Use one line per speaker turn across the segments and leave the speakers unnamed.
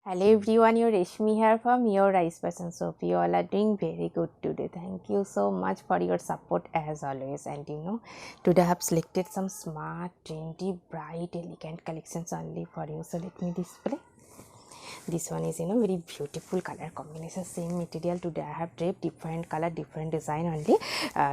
Hello everyone, your Reshmi here from your Rice Person Soap. You all are doing very good today. Thank you so much for your support as always. And today I have selected some smart, trendy, bright, elegant collections only for you. So let me display. This one is very beautiful color combination, same material. Today I have draped different color, different design only,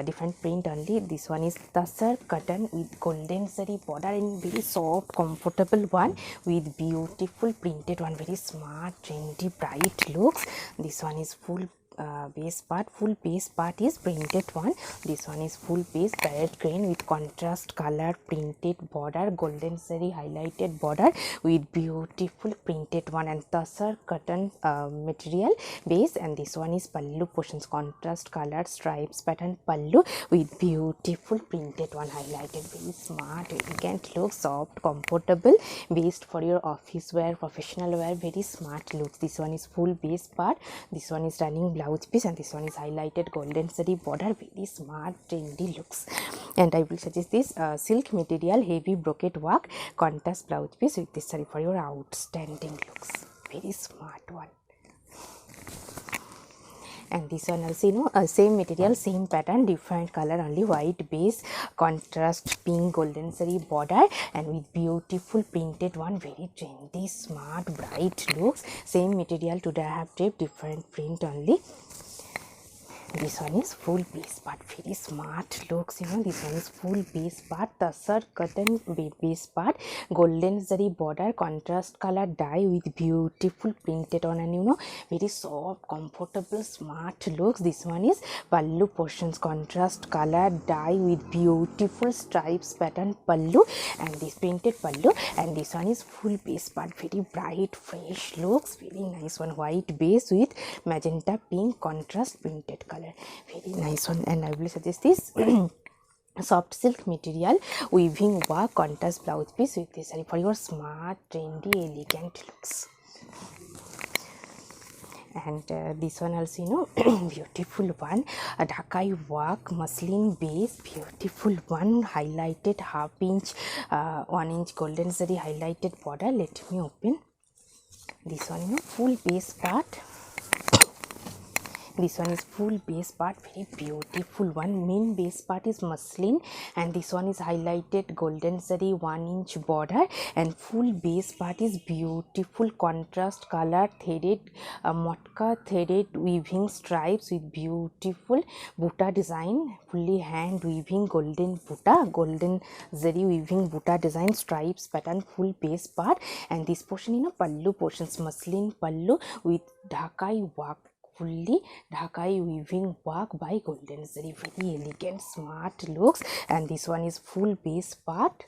different print only. This one is tussar cotton with golden zari border and very soft comfortable one with beautiful printed one, very smart, trendy, bright looks. This one is full base part is printed one. This one is full base parrot green with contrast color printed border, golden zari highlighted border with beautiful printed one, and tussar cotton material base. And this one is pallu portions, contrast color stripes pattern pallu with beautiful printed one highlighted. Very smart, elegant look, soft, comfortable, based for your office wear, professional wear. Very smart looks. This one is full base part, this one is running blouse piece, and this one is highlighted golden zari border. Very smart, trendy looks. And I will suggest this silk material, heavy brocade work, contrast blouse piece with this saree for your outstanding looks. Very smart one. And this one also same material, same pattern, different color, only white base, contrast pink golden zari border, and with beautiful printed one. Very trendy, smart, bright looks. Same material. Today I have draped different print only. This one is full base part, very smart looks. This one is full base part, tussar cotton base part, golden zari border, contrast color dye with beautiful printed on, and very soft, comfortable, smart looks. This one is pallu portions, contrast color dye with beautiful stripes pattern pallu, and this printed pallu. And this one is full base part, very bright, fresh looks. Very nice one, white base with magenta pink contrast printed color. Very nice one. And I will suggest this soft silk material weaving work contrast blouse piece with this saree for your smart, trendy, elegant looks. And this one also beautiful one, a Dhakai work muslin base, beautiful one, highlighted half inch 1 inch golden zari highlighted border. Let me open this one. Full base part. This one is full base part, very beautiful one. Main base part is muslin, and this one is highlighted golden zari 1 inch border, and full base part is beautiful contrast color threaded motka threaded weaving stripes with beautiful buta design, fully hand weaving golden buta, golden zari weaving buta design stripes pattern, full base part. And this portion pallu portions, muslin pallu with Dhakai work, fully Dhakai weaving work by golden zari. Very elegant, smart looks. And this one is full base part,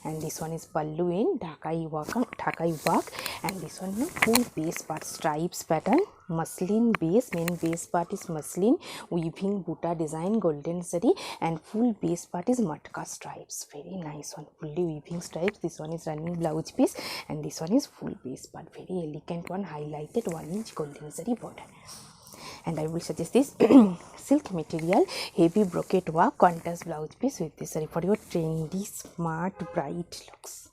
and this one is pallu in Dhakai work, and this one is full base part, stripes pattern, muslin base. Main base part is muslin weaving buta design golden zari, and full base part is matka stripes. Very nice one, fully weaving stripes. This one is running blouse piece, and this one is full base part, very elegant one, highlighted 1 inch golden zari border. And I will suggest this silk material, heavy brocade work, contrast blouse piece with this saree for your trendy, smart, bright looks.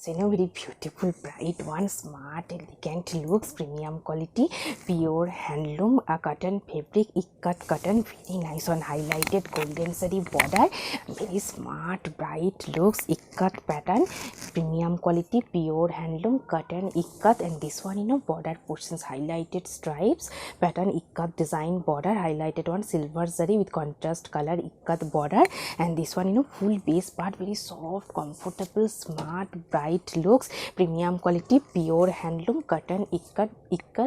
Very beautiful, bright one, smart, elegant looks, premium quality, pure handloom cotton fabric, ikat cotton. Very nice one, highlighted golden zari border, very smart, bright looks, ikat pattern, premium quality, pure handloom cotton ikat. And this one border portions, highlighted stripes pattern ikat design border, highlighted one, silver zari with contrast color ikat border. And this one full base part, very soft, comfortable, smart, bright looks, premium quality, pure handloom cotton ikat.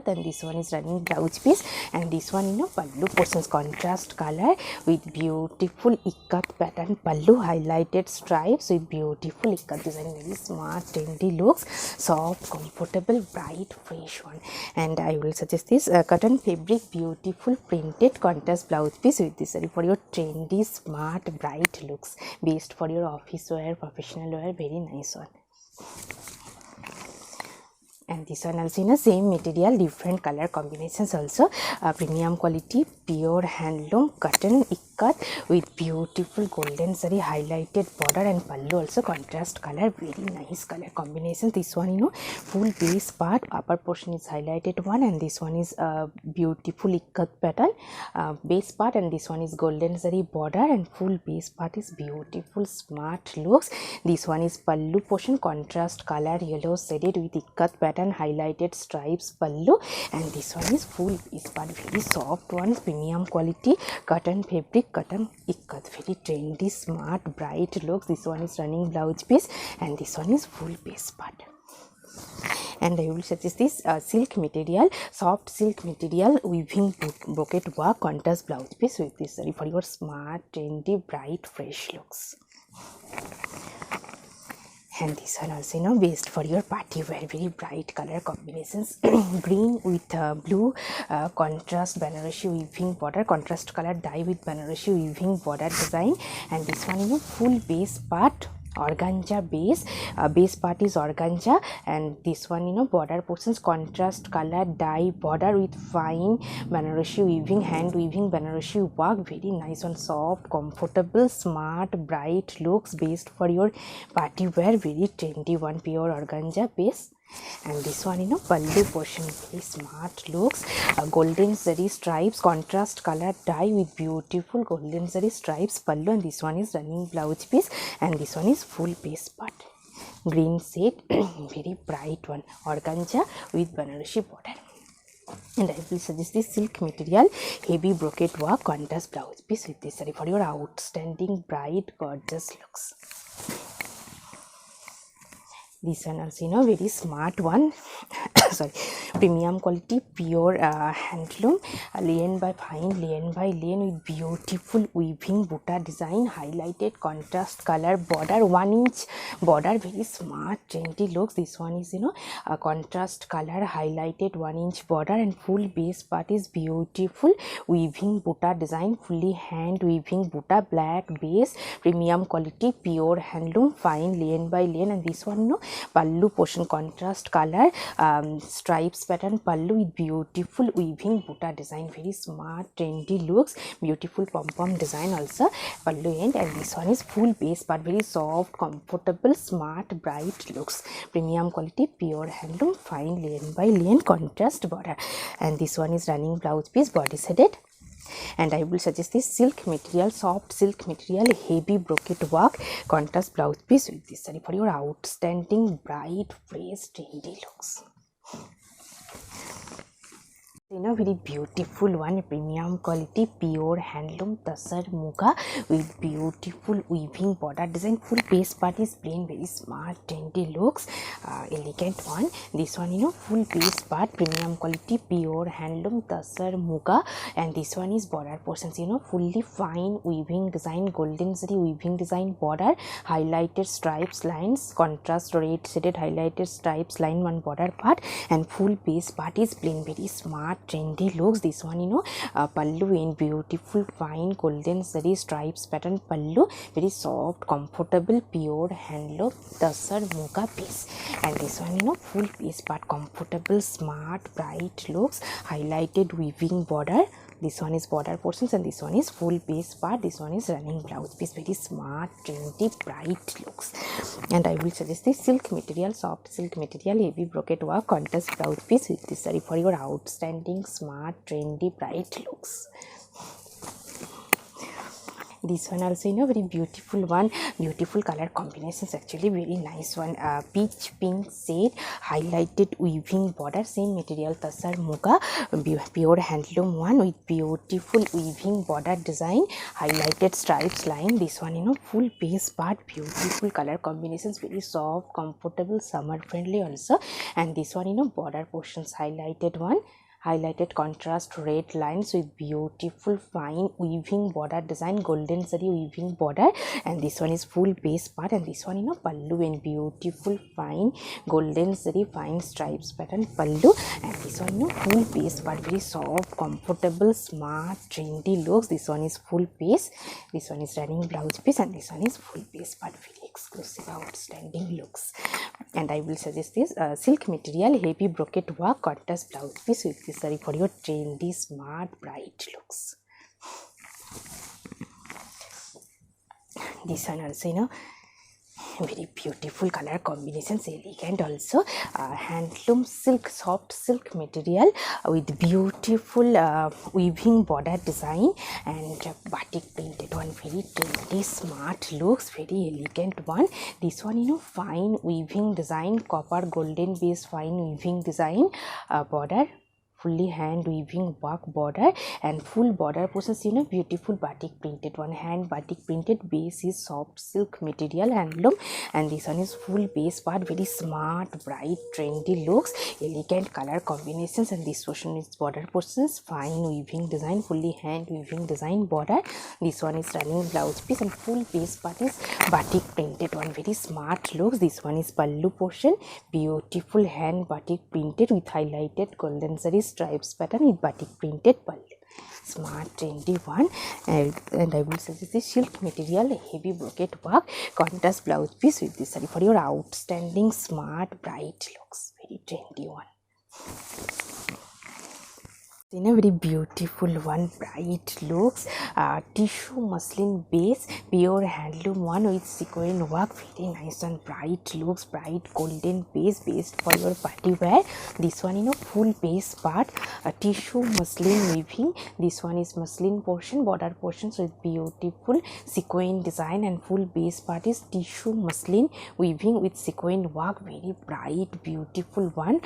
And this one is running blouse piece, and this one pallu portions, contrast color with beautiful ikat pattern pallu, highlighted stripes with beautiful ikat design. Very smart, trendy looks, soft, comfortable, bright, fresh one. And I will suggest this cotton fabric beautiful printed contrast blouse piece with this saree for your trendy, smart, bright looks, based for your office wear, professional wear. Very nice one. And this one also same material, different color combinations also, premium quality, pure handloom cotton ikat ikat with beautiful golden zari highlighted border and pallu also contrast color, very nice color combination. This one full base part, upper portion is highlighted one, and this one is beautiful ikat pattern base part, and this one is golden zari border and full base part is beautiful smart looks. This one is pallu portion, contrast color yellow shaded with ikat pattern highlighted stripes pallu, and this one is full base part, very soft one, premium quality cotton fabric, cotton ikat, very trendy smart bright looks. This one is running blouse piece, and this one is full base part. And I will suggest this silk material, soft silk material weaving brocade work contrast blouse piece with this saree for your smart trendy bright fresh looks. And this one also best for your party wear, very bright color combinations. Green with blue contrast Banarasi weaving border, contrast color dye with Banarasi weaving border design, and this one full base part organza base, base part is organza, and this one border portions contrast color dye border with fine Banarasi weaving, hand weaving Banarasi work, very nice one, soft comfortable smart bright looks, best for your party wear, very trendy one, pure organza base. And this one pallu portion, very smart looks, golden zari stripes contrast color dye with beautiful golden zari stripes pallu, and this one is running blouse piece, and this one is full base part, green shade very bright one, organza with Banarasi border. And I will suggest this silk material heavy brocade work contrast blouse piece with this saree for your outstanding bright gorgeous looks. This one also very smart one sorry, premium quality pure handloom, lien by fine, lien by lien with beautiful weaving buta design, highlighted contrast color border, 1 inch border, very smart trendy looks. This one is a contrast color highlighted 1 inch border, and full base part is beautiful weaving buta design, fully hand weaving buta, black base, premium quality pure handloom, fine lien by lien, and this one pallu portion contrast color stripes pattern pallu with beautiful weaving buta design, very smart trendy looks, beautiful pom-pom design also pallu end, and this one is full base part, very soft comfortable smart bright looks, premium quality pure handloom, fine lien by lien contrast border, and this one is running blouse piece body shaded. And I will suggest this silk material, soft silk material heavy brocade work contrast blouse piece with this saree for your outstanding bright fresh trendy looks. Very beautiful one, premium quality pure handloom tasar muga with beautiful weaving border design, full base part is plain, very smart trendy looks, elegant one. This one full base part premium quality pure handloom tasar muga, and this one is border portions fully fine weaving design, golden zari weaving design border, highlighted stripes lines, contrast red shaded highlighted stripes line one border part, and full base part is plain, very smart trendy looks. This one pallu in beautiful fine golden zari stripes pattern pallu, very soft comfortable pure handloom tasar muga piece, and this one full piece part comfortable smart bright looks, highlighted weaving border. This one is border portions, and this one is full base part, this one is running blouse piece, very smart trendy bright looks. And I will suggest this silk material, soft silk material heavy brocade work contrast blouse piece with this saree for your outstanding smart trendy bright looks. This one also very beautiful one, beautiful color combinations, actually very nice one, peach pink shade highlighted weaving border, same material tasar muga, pure handloom one with beautiful weaving border design, highlighted stripes line. This one full base part, beautiful color combinations, very soft comfortable summer friendly also, and this one border portions highlighted one, highlighted contrast red lines with beautiful fine weaving border design, golden zari weaving border, and this one is full base part, and this one pallu and beautiful fine golden zari fine stripes pattern pallu, and this one full base part, very soft comfortable smart trendy looks. This one is full base, this one is running blouse piece, and this one is full base part, very exclusive outstanding looks. And I will suggest this silk material heavy brocade work contrast blouse piece with this saree for your trendy smart bright looks. This one also, you know, very beautiful color combinations, elegant also. Handloom silk, soft silk material with beautiful weaving border design and batik printed one. Very trendy, smart looks, very elegant one. This one, you know, fine weaving design, copper golden base fine weaving design, border, fully hand weaving work border, and full border portions, you know, beautiful batik printed one. Hand batik printed, base is soft silk material, handloom, and this one is full base part. Very smart, bright, trendy looks, elegant color combinations. And this portion is border portions, fine weaving design, fully hand weaving design border. This one is running blouse piece, and full base part is batik printed one. Very smart looks. This one is pallu portion, beautiful hand batik printed with highlighted golden zari stripes pattern with batik printed pallu. Smart, trendy one. And I will suggest this silk material, heavy brocade work, contrast blouse piece with this saree for your outstanding, smart, bright looks. Very trendy one. In a very beautiful one, bright looks, tissue muslin base, pure handloom one with sequin work. Very nice one, bright looks, bright golden base, based for your party wear. This one, you know, full base part, tissue muslin weaving. This one is muslin portion, border portions with beautiful sequin design, and full base part is tissue muslin weaving with sequin work. Very bright, beautiful one,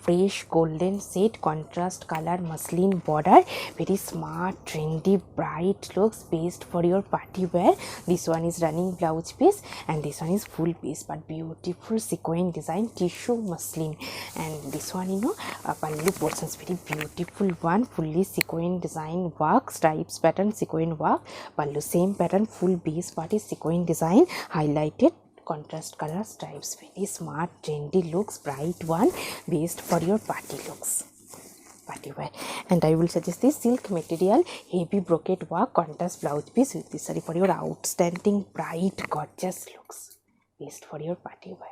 fresh golden set, contrast color muslin border. Very smart, trendy, bright looks, based for your party wear. This one is running blouse piece, and this one is full piece but beautiful sequin design, tissue muslin. And this one, you know, pallu portions, very beautiful one, fully sequin design work, stripes pattern, sequin work, pallu same pattern, full base part is sequin design, highlighted contrast color stripes. Very smart, trendy looks, bright one, based for your party looks, party wear. And I will suggest this silk material, heavy brocade work, contrast blouse piece with this saree for your outstanding, bright, gorgeous looks, based for your party wear.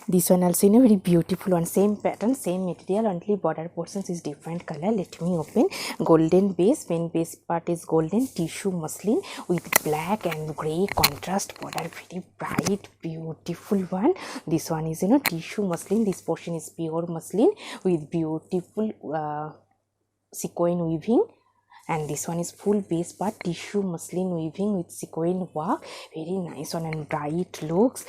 This one also in a very beautiful one, same pattern, same material, only border portions is different color. Let me open. Golden base, main base part is golden, tissue muslin with black and grey contrast border. Very bright, beautiful one. This one is, you know, tissue muslin. This portion is pure muslin with beautiful sequin weaving. And this one is full base part, tissue muslin weaving with sequin work. Very nice one, and bright looks,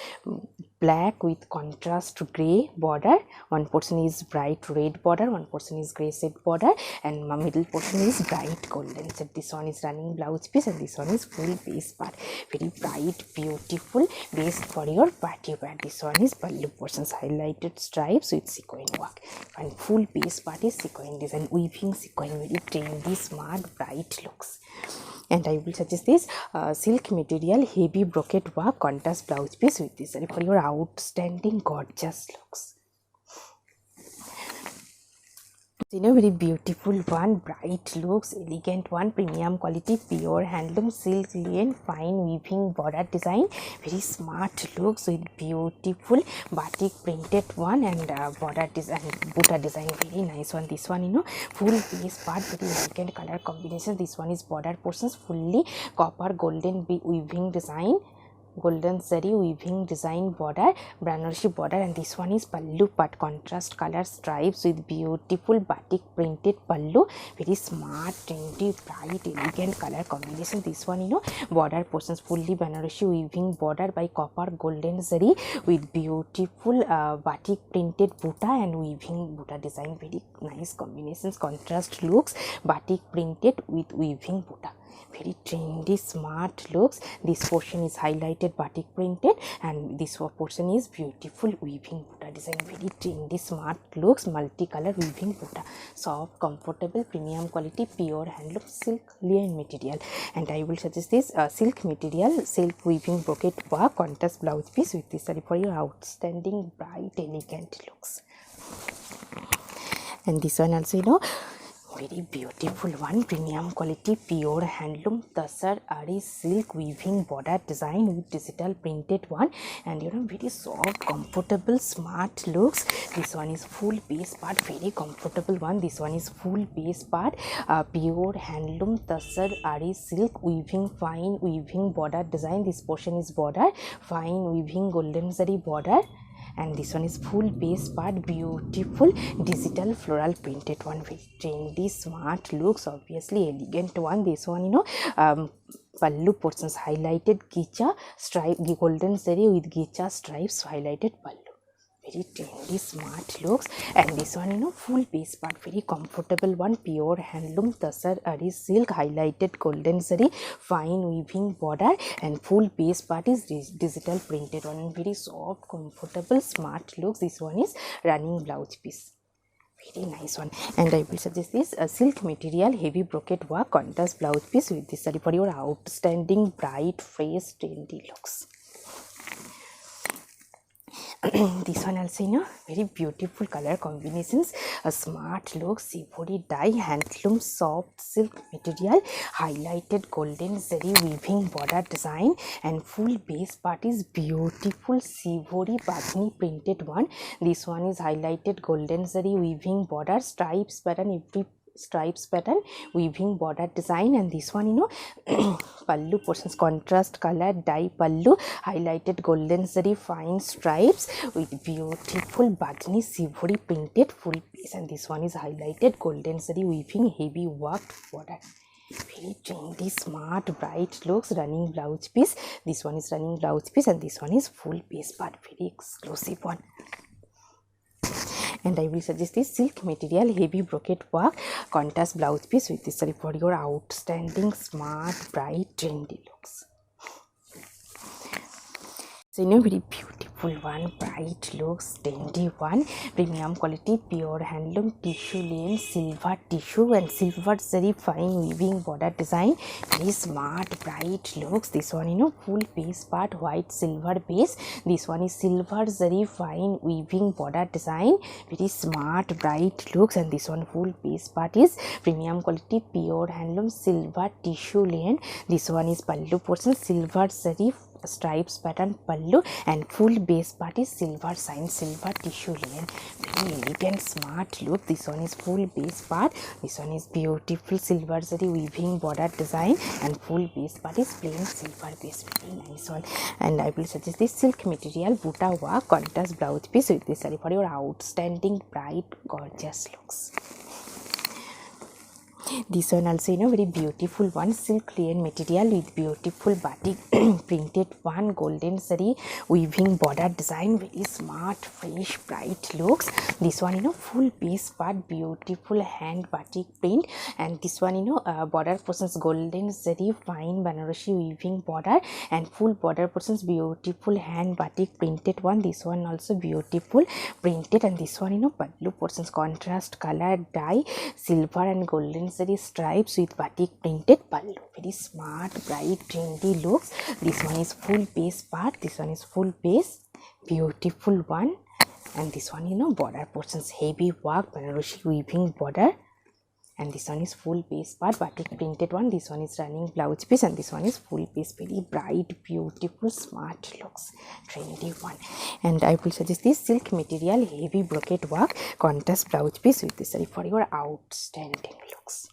black with contrast grey border. One portion is bright red border, one portion is grey set border, and middle portion is bright golden set. This one is running blouse piece, and this one is full base part. Very bright, beautiful, based for your party wear. This one is pallu portions, highlighted stripes with sequin work, and full base part is sequin design, weaving sequin. Very trendy, smart, bright looks. And I will suggest this silk material, heavy brocade work, contrast blouse piece with this saree for your outstanding, gorgeous looks. In a very beautiful one, bright looks, elegant one, premium quality, pure handloom silk linen, fine weaving border design. Very smart looks with beautiful batik printed one, and border design, buta design. Very nice one. This one, you know, full base part, very elegant color combination. This one is border portions, fully copper golden weaving design, golden zari weaving design border, Banarsi border. And this one is pallu part, contrast color stripes with beautiful batik printed pallu. Very smart, trendy, bright, elegant color combination. This one, you know, border portions, fully Banarsi weaving border by copper golden zari with beautiful batik printed buta and weaving buta design. Very nice combinations, contrast looks, batik printed with weaving buta. Very trendy, smart looks. This portion is highlighted batik printed, and this portion is beautiful weaving buta design. Very trendy, smart looks, multicolor weaving buta, soft, comfortable, premium quality, pure handloom silk linen material. And I will suggest this silk material, silk weaving brocade work, contrast blouse piece with this saree for your outstanding, bright, elegant looks. And this one also, you know, very beautiful one, premium quality pure handloom tasar ari silk weaving border design with digital printed one, and very soft, comfortable, smart looks. This one is full base part, very comfortable one. This one is full base part, pure handloom tasar ari silk weaving, fine weaving border design. This portion is border, fine weaving golden zari border, and this one is full base part, beautiful digital floral printed one, very trendy, smart looks, obviously elegant one. This one pallu portions highlighted gicha stripe, golden zari with gicha stripes, highlighted pallu, very trendy, smart looks. And this one full base part, very comfortable one, pure handloom tasar ari silk, highlighted golden zari, fine weaving border, and full base part is digital printed one, and very soft, comfortable, smart looks. This one is running blouse piece, very nice one. And I will suggest this silk material, heavy brocade work, contrast blouse piece with this saree for your outstanding, bright, fresh, trendy looks. This one also very beautiful color combinations, a smart look, savory dye, handloom, soft silk material, highlighted golden zari weaving border design, and full base part is beautiful savory badhani printed one. This one is highlighted golden zari weaving border, stripes pattern, every stripes pattern, weaving border design. And this one pallu portions, contrast color dye pallu, highlighted golden zari fine stripes with beautiful badhani savory printed full piece. And this one is highlighted golden zari weaving heavy worked border, very trendy, smart, bright looks, running blouse piece. This one is running blouse piece, and this one is full base part, very exclusive one. And I will suggest this silk material, heavy brocade work, contrast blouse piece with this saree for your outstanding, smart, bright, trendy looks. So very beautiful one, bright looks, trendy one, premium quality, pure handloom, tissue lane, silver tissue, and silver zari fine weaving border design, very smart, bright looks. This one full base part, white silver base. This one is silver zari fine weaving border design, very smart, bright looks. And this one full base part is premium quality, pure handloom, silver tissue lane. This one is pallu portion, silver zari stripes pattern pallu, and full base part is silver sign, silver tissue linen, very elegant, smart look. This one is full base part, this one is beautiful silver zari weaving border design, and full base part is plain silver base, very nice one. And I will suggest this silk material buta work, contrast blouse piece with this saree for your outstanding, bright, gorgeous looks. This one also very beautiful one, silk linen material with beautiful batik printed one, golden zari weaving border design, very smart, fresh, bright looks. This one full base part, beautiful hand batik print, and this one border portions golden zari fine Banarasi weaving border, and full border portions beautiful hand batik printed one. This one also beautiful printed, and this one pallu portions contrast color dye silver and golden zari stripes with batik printed pallu, very smart, bright, trendy looks. This one is full base part, this one is full base, beautiful one. And this one border portions heavy work Banarasi weaving border, and this one is full base part, batik printed one. This one is running blouse piece, and this one is full base, very bright, beautiful, smart looks, trendy one. And I will suggest this silk material heavy brocade work, contrast blouse piece with this saree for your outstanding looks.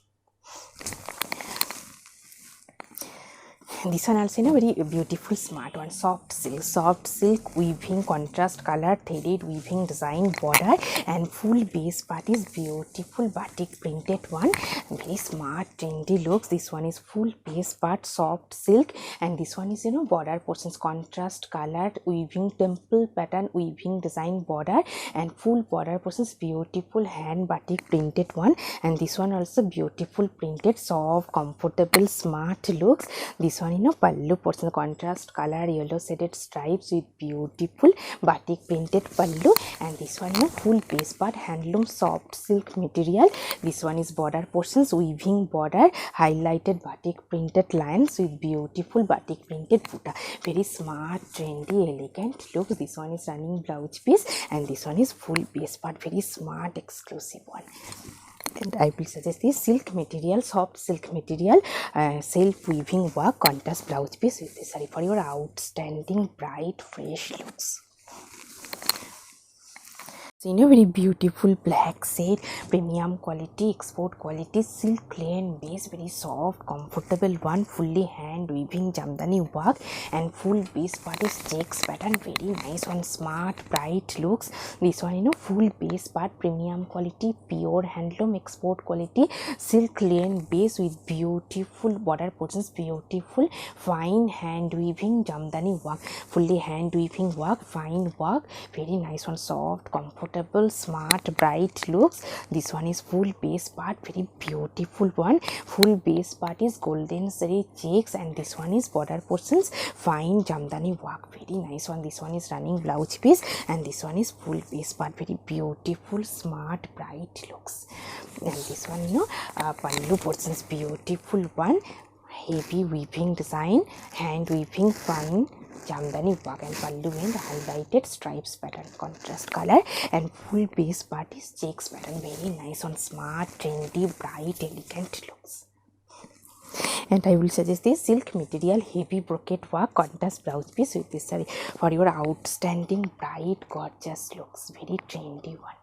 This one also very beautiful, smart one, soft silk weaving, contrast color threaded weaving design border, and full base part is beautiful batik printed one, very smart, trendy looks. This one is full base part, soft silk, and this one is border portions contrast colored weaving temple pattern weaving design border, and full border portions beautiful hand batik printed one. And this one also beautiful printed, soft, comfortable, smart looks. This one pallu portion contrast color yellow shaded stripes with beautiful batik printed pallu, and this one full base part handloom soft silk material. This one is border portions weaving border, highlighted batik printed lines with beautiful batik printed buta, very smart, trendy, elegant looks. This one is running blouse piece, and this one is full base part, very smart, exclusive one. And I will suggest this silk material, soft silk material, self weaving work contrast blouse piece with this saree for your outstanding bright fresh looks. So in a very beautiful black shade, premium quality, export quality, silk layen base, very soft, comfortable one, fully hand weaving jamdani work, and full base part is checks pattern, very nice one, smart, bright looks. This one, full base part, premium quality, pure handloom, export quality, silk layen base with beautiful border portions, beautiful fine hand weaving jamdani work, fully hand weaving work, fine work, very nice one, soft, comfortable, smart, bright looks. This one is full base part, very beautiful one, full base part is golden zari checks, and this one is border portions, fine jamdani work, very nice one. This one is running blouse piece, and this one is full base part, very beautiful, smart, bright looks. And this one, pallu portions, beautiful one, heavy weaving design, hand weaving, fine jamdani work, and pallu and highlighted stripes pattern, contrast color, and full base part is checks pattern, very nice on, smart, trendy, bright, elegant looks. And I will suggest this silk material, heavy brocade work, contrast blouse piece with this saree for your outstanding, bright, gorgeous looks, very trendy one.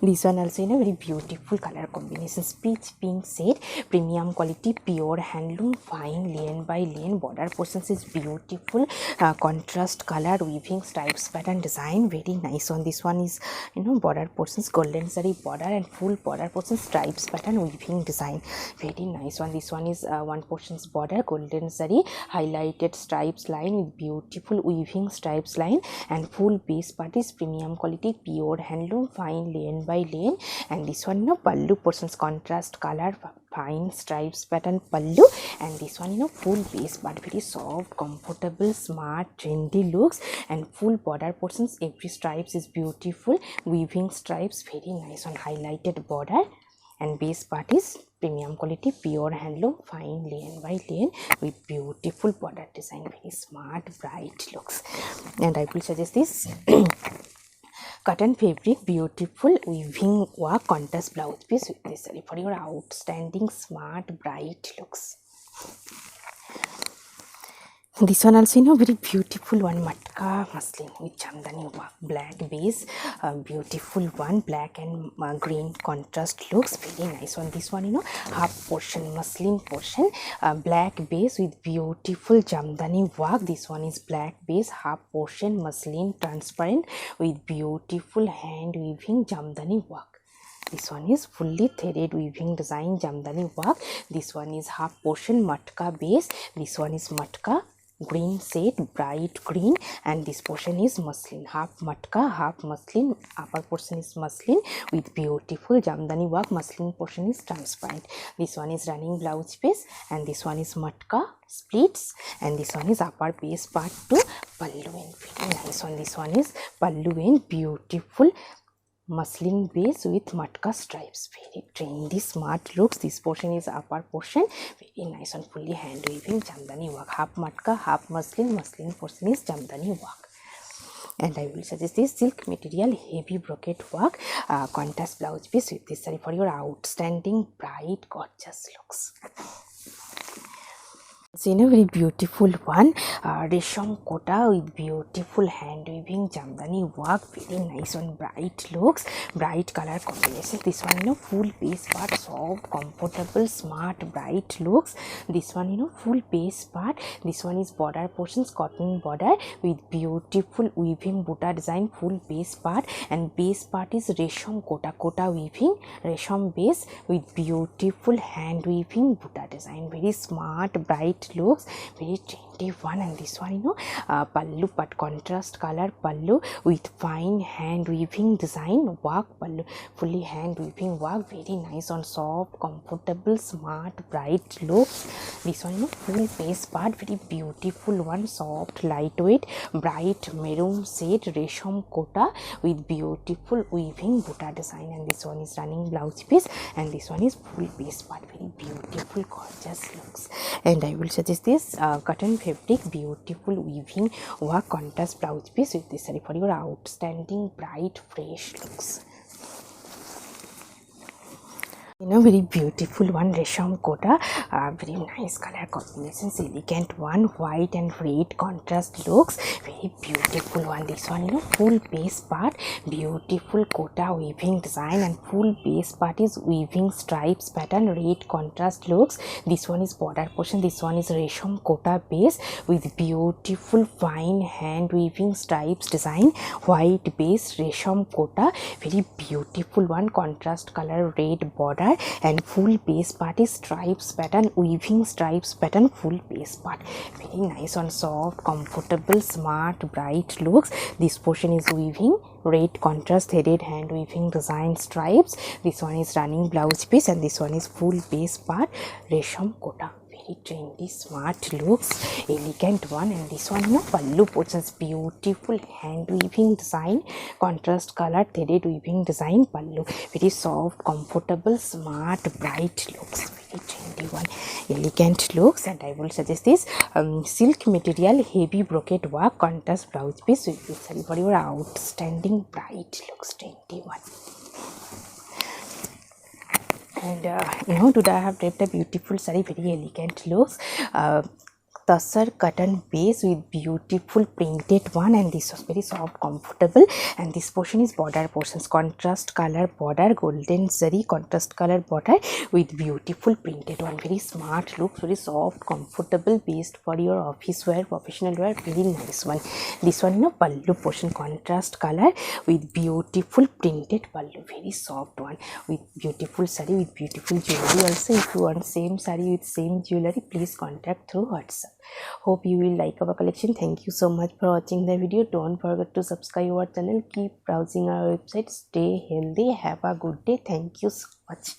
This one also in a very beautiful color combination, peach pink shade, premium quality, pure handloom, fine lane by lane, border portions is beautiful, contrast color, weaving stripes pattern design, very nice one. This one is border portions, golden zari border, and full border portions, stripes pattern, weaving design, very nice one. This one is one portions border, golden zari, highlighted stripes line with beautiful weaving stripes line, and full base part is premium quality, pure handloom, fine lane by lane, and this one pallu portions, contrast color, fine stripes pattern pallu, and this one full base part, very soft, comfortable, smart, trendy looks, and full border portions, every stripes is beautiful, weaving stripes, very nice on, highlighted border, and base part is premium quality, pure handloom, fine lane by lane with beautiful border design, very smart, bright looks. And I will suggest this cotton fabric, beautiful weaving work, contrast blouse piece with this saree for your outstanding, smart, bright looks. This one also very beautiful one, matka muslin with jamdani work, black base, beautiful one, black and green contrast looks, very nice one. This one half portion muslin portion, black base with beautiful jamdani work. This one is black base, half portion muslin transparent with beautiful hand weaving jamdani work. This one is fully threaded weaving design jamdani work. This one is half portion matka base. This one is matka green shade, bright green, and this portion is muslin, half matka, half muslin, upper portion is muslin with beautiful jamdani work, muslin portion is transparent. This one is running blouse piece, and this one is matka splits, and this one is upper base part to pallu, and very nice one. This one is pallu and beautiful muslin base with matka stripes, very trendy, smart looks. This portion is upper portion, very nice and fully hand weaving jamdani work, half matka, half muslin, muslin portion is jamdani work. And I will suggest this silk material, heavy brocade work, contrast blouse piece with this saree for your outstanding, bright, gorgeous looks. It's in a very beautiful one, resham kota with beautiful hand weaving jamdani work, very nice one, bright looks, bright color combination. This one full base part, soft, comfortable, smart, bright looks. This one full base part. This one is border portions, cotton border with beautiful weaving buta design, full base part, and base part is resham kota weaving, resham base with beautiful hand weaving buta design, very smart, bright looks, very trendy one. And this one pallu but contrast color pallu with fine hand weaving design work, pallu fully hand weaving work, very nice on, soft, comfortable, smart, bright looks. This one full base part, very beautiful one, soft, lightweight, bright maroon shade, resham kota with beautiful weaving buta design, and this one is running blouse piece, and this one is full base part, very beautiful, gorgeous looks. And I will suggest this cotton fabric, beautiful weaving work, contrast blouse piece with this saree for your outstanding, bright, fresh looks. very beautiful one, Resham Kota, very nice color combinations, elegant one, white and red contrast looks, very beautiful one. This one, full base part, beautiful Kota weaving design, and full base part is weaving stripes pattern, red contrast looks. This one is border portion, this one is Resham Kota base with beautiful fine hand weaving stripes design, white base, Resham Kota, very beautiful one, contrast color, red border, and full base part is stripes pattern, weaving stripes pattern, full base part, very nice on, soft, comfortable, smart, bright looks. This portion is weaving, red contrast headed hand weaving design stripes. This one is running blouse piece, and this one is full base part, Resham Kota, very trendy, smart looks, elegant one. And this one, pallu portions, beautiful hand weaving design, contrast color threaded weaving design pallu, very soft, comfortable, smart, bright looks, very trendy one, elegant looks. And I will suggest this silk material, heavy brocade work, contrast blouse piece with this saree for your outstanding bright looks, trendy one. And today I have draped a beautiful saree, very elegant looks, tussar cotton base with beautiful printed one, and this was very soft, comfortable. And this portion is border portions, contrast color border, golden zari contrast color border with beautiful printed one, very smart looks, very soft, comfortable, based for your office wear, professional wear, very nice one. This one, pallu portion, contrast color with beautiful printed pallu, very soft one, with beautiful saree with beautiful jewelry also. If you want same saree with same jewelry, please contact through WhatsApp. Hope you will like our collection. Thank you so much for watching the video. Don't forget to subscribe our channel. Keep browsing our website. Stay healthy. Have a good day. Thank you so much.